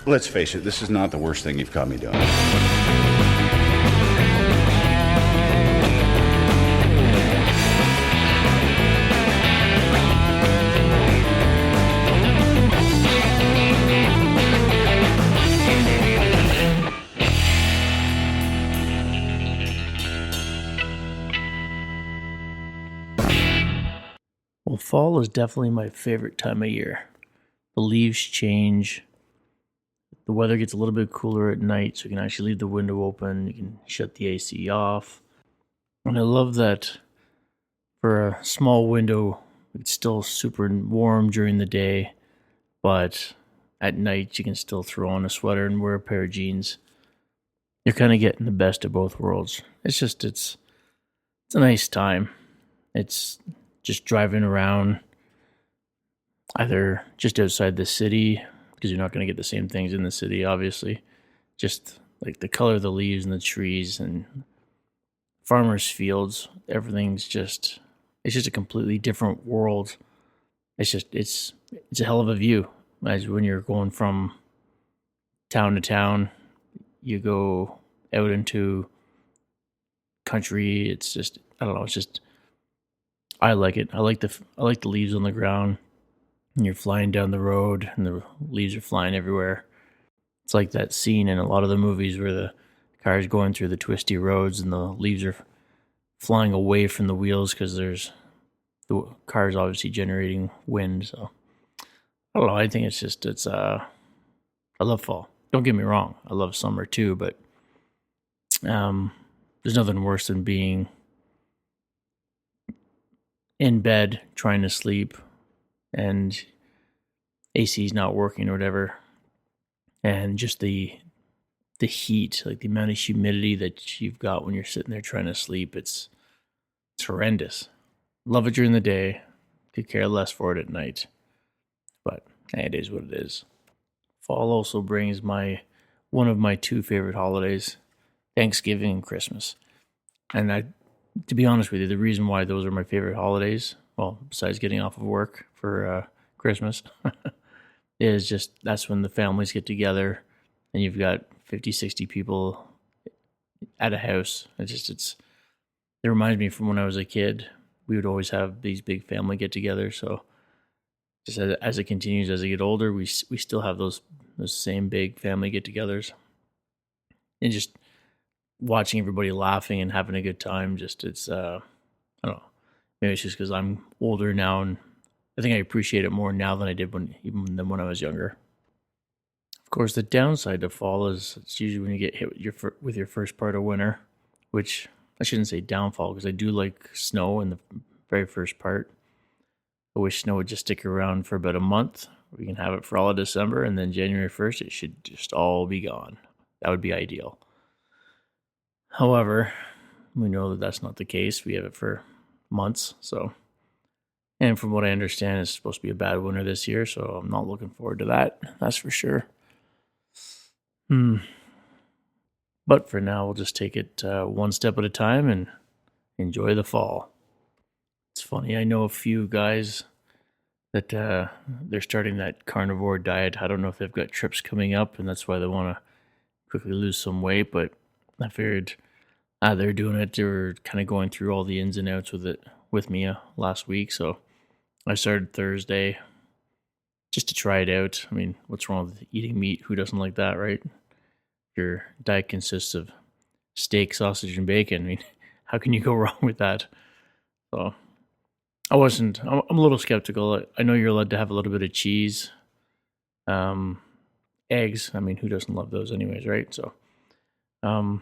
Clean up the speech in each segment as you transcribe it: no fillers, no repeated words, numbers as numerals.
Let's face it, this is not the worst thing you've caught me doing. Well, fall is definitely my favorite time of year. The leaves change. The weather gets a little bit cooler at night, so you can actually leave the window open. You can shut the AC off. And I love that for a small window, it's still super warm during the day, but at night you can still throw on a sweater and wear a pair of jeans. You're kind of getting the best of both worlds. It's a nice time. It's just driving around either just outside the city, because you're not going to get the same things in the city, obviously. Just like the color of the leaves and the trees and farmers' fields, it's just a completely different world. It's a hell of a view. As when you're going from town to town, you go out into country. It's just, I don't know. It's just, I like it. I like the leaves on the ground. And you're flying down the road, and the leaves are flying everywhere. It's like that scene in a lot of the movies where the car's going through the twisty roads, and the leaves are flying away from the wheels because there's the car's obviously generating wind. So I don't know. I think I love fall. Don't get me wrong. I love summer too, but there's nothing worse than being in bed trying to sleep and AC's not working or whatever, and just the heat, like the amount of humidity that you've got when you're sitting there trying to sleep, it's horrendous. Love it during the day, could care less for it at night, but hey, it is what it is. Fall also brings one of my two favorite holidays, Thanksgiving and Christmas. And to be honest with you, the reason why those are my favorite holidays, well, besides getting off of work for Christmas, is just that's when the families get together and you've got 50, 60 people at a house. It reminds me from when I was a kid. We would always have these big family get-togethers. So just as it continues, as I get older, we still have those same big family get-togethers, and just watching everybody laughing and having a good time. I don't know. Maybe it's just because I'm older now, and I think I appreciate it more now than I did when I was younger. Of course, the downside to fall is it's usually when you get hit with your first part of winter, which I shouldn't say downfall because I do like snow in the very first part. I wish snow would just stick around for about a month. We can have it for all of December, and then January 1st, it should just all be gone. That would be ideal. However, we know that that's not the case. We have it for months, so. And from what I understand, it's supposed to be a bad winter this year, so I'm not looking forward to that. That's for sure. But for now, we'll just take it one step at a time and enjoy the fall. It's funny, I know a few guys that they're starting that carnivore diet. I don't know if they've got trips coming up, and that's why they want to quickly lose some weight, but I figured they're doing it. They were kind of going through all the ins and outs with it with me last week, so I started Thursday just to try it out. I mean, what's wrong with eating meat? Who doesn't like that, right? Your diet consists of steak, sausage, and bacon. I mean, how can you go wrong with that? So I'm a little skeptical. I know you're allowed to have a little bit of cheese, eggs. I mean, who doesn't love those anyways, right? So I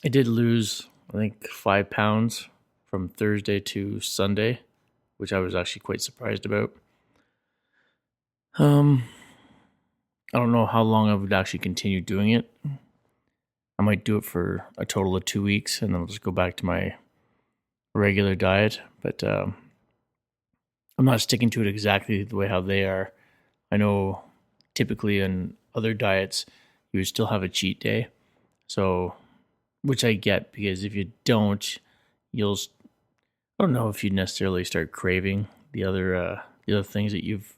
did lose, I think, 5 pounds from Thursday to Sunday, which I was actually quite surprised about. I don't know how long I would actually continue doing it. I might do it for a total of 2 weeks, and then I'll just go back to my regular diet. But I'm not sticking to it exactly the way how they are. I know typically in other diets, you would still have a cheat day. So, which I get, because if you don't, I don't know if you necessarily start craving the other things that you've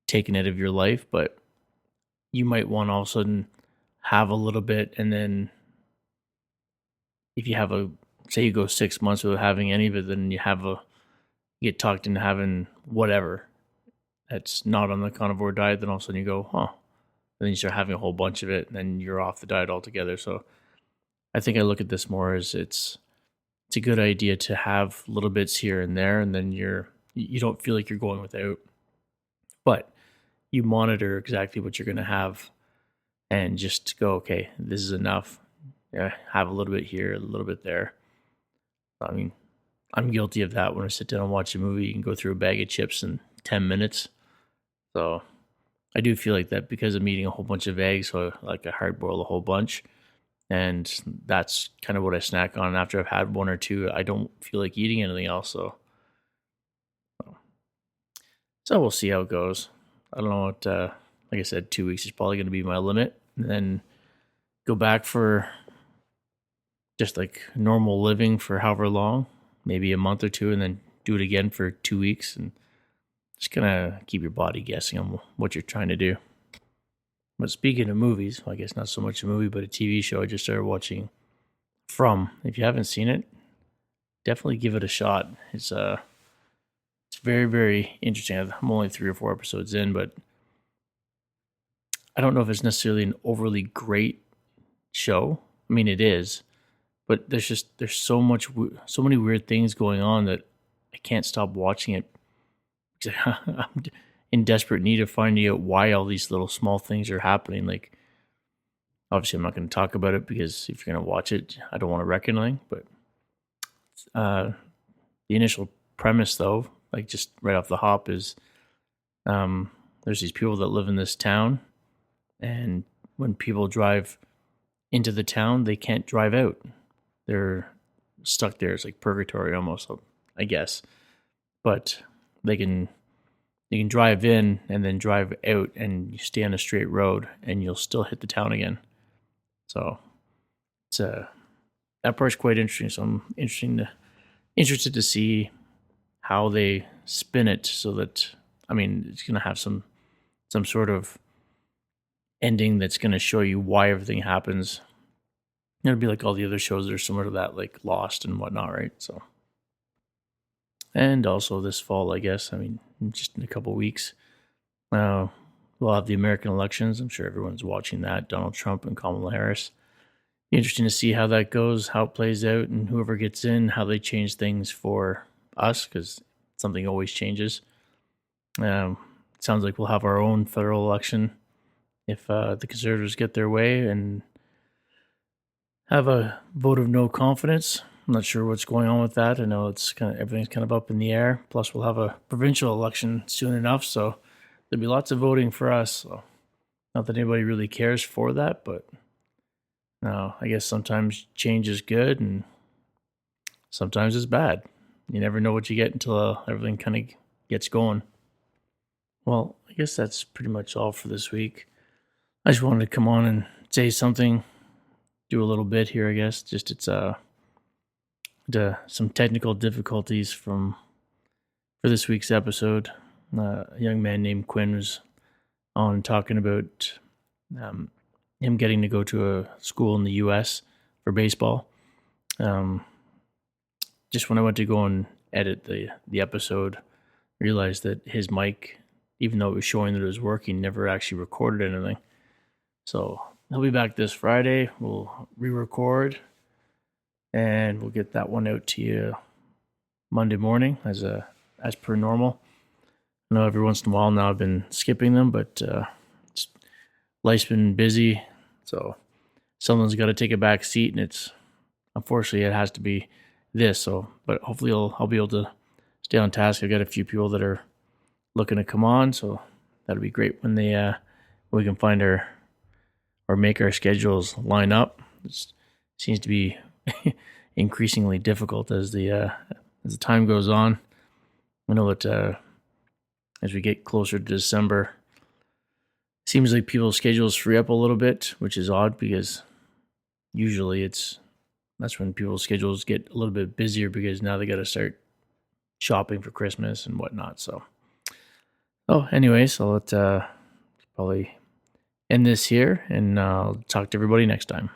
taken out of your life, but you might want to all of a sudden have a little bit, and then if you have say you go 6 months without having any of it, then you get talked into having whatever that's not on the carnivore diet, then all of a sudden you go, huh. And then you start having a whole bunch of it, and then you're off the diet altogether. So I think I look at this more as it's a good idea to have little bits here and there, and then you don't feel like you're going without, but you monitor exactly what you're going to have and just go, okay, this is enough. Yeah, have a little bit here, a little bit there. I mean, I'm guilty of that when I sit down and watch a movie. You can go through a bag of chips in 10 minutes. So I do feel like that because I'm eating a whole bunch of eggs, so like I hard boil a whole bunch. And that's kind of what I snack on. After I've had one or two, I don't feel like eating anything else. So we'll see how it goes. I don't know what, like I said, 2 weeks is probably going to be my limit. And then go back for just like normal living for however long, maybe a month or two, and then do it again for 2 weeks. And just kind of keep your body guessing on what you're trying to do. But speaking of movies, well, I guess not so much a movie, but a TV show I just started watching From. If you haven't seen it, definitely give it a shot. It's very, very interesting. I'm only 3 or 4 episodes in, but I don't know if it's necessarily an overly great show. I mean, it is, but there's so many weird things going on that I can't stop watching it. I'm in desperate need of finding out why all these little small things are happening. Like, obviously, I'm not going to talk about it because if you're going to watch it, I don't want to wreck anything. But the initial premise, though, like just right off the hop, is there's these people that live in this town, and when people drive into the town, they can't drive out. They're stuck there. It's like purgatory almost, I guess. But you can drive in and then drive out, and you stay on a straight road, and you'll still hit the town again. So it's that part's quite interesting. So I'm interested to see how they spin it, so that it's going to have some sort of ending that's going to show you why everything happens. It'll be like all the other shows that are similar to that, like Lost and whatnot, right? So. And also this fall, I guess. Just in a couple weeks, we'll have the American elections. I'm sure everyone's watching that. Donald Trump and Kamala Harris. Be interesting to see how that goes, how it plays out, and whoever gets in, how they change things for us, because something always changes. It sounds like we'll have our own federal election if the Conservatives get their way and have a vote of no confidence. I'm not sure what's going on with that. I know everything's kind of up in the air. Plus, we'll have a provincial election soon enough, so there'll be lots of voting for us. So, not that anybody really cares for that, but no, I guess sometimes change is good and sometimes it's bad. You never know what you get until everything kind of gets going. Well, I guess that's pretty much all for this week. I just wanted to come on and say something, do a little bit here, I guess. Just it's some technical difficulties for this week's episode. A young man named Quinn was on talking about him getting to go to a school in the U.S. for baseball. Just when I went to go and edit the episode, realized that his mic, even though it was showing that it was working, never actually recorded anything. So he'll be back this Friday. We'll re-record, and we'll get that one out to you Monday morning as per normal. I know every once in a while now I've been skipping them, but life's been busy, so someone's got to take a back seat, and it's unfortunately it has to be this. So, but hopefully I'll be able to stay on task. I've got a few people that are looking to come on, so that'll be great when we can find or make our schedules line up. It seems to be increasingly difficult as the time goes on. I know that as we get closer to December, it seems like people's schedules free up a little bit, which is odd because usually that's when people's schedules get a little bit busier because now they got to start shopping for Christmas and whatnot. So, anyways, I'll let probably end this here, and I'll talk to everybody next time.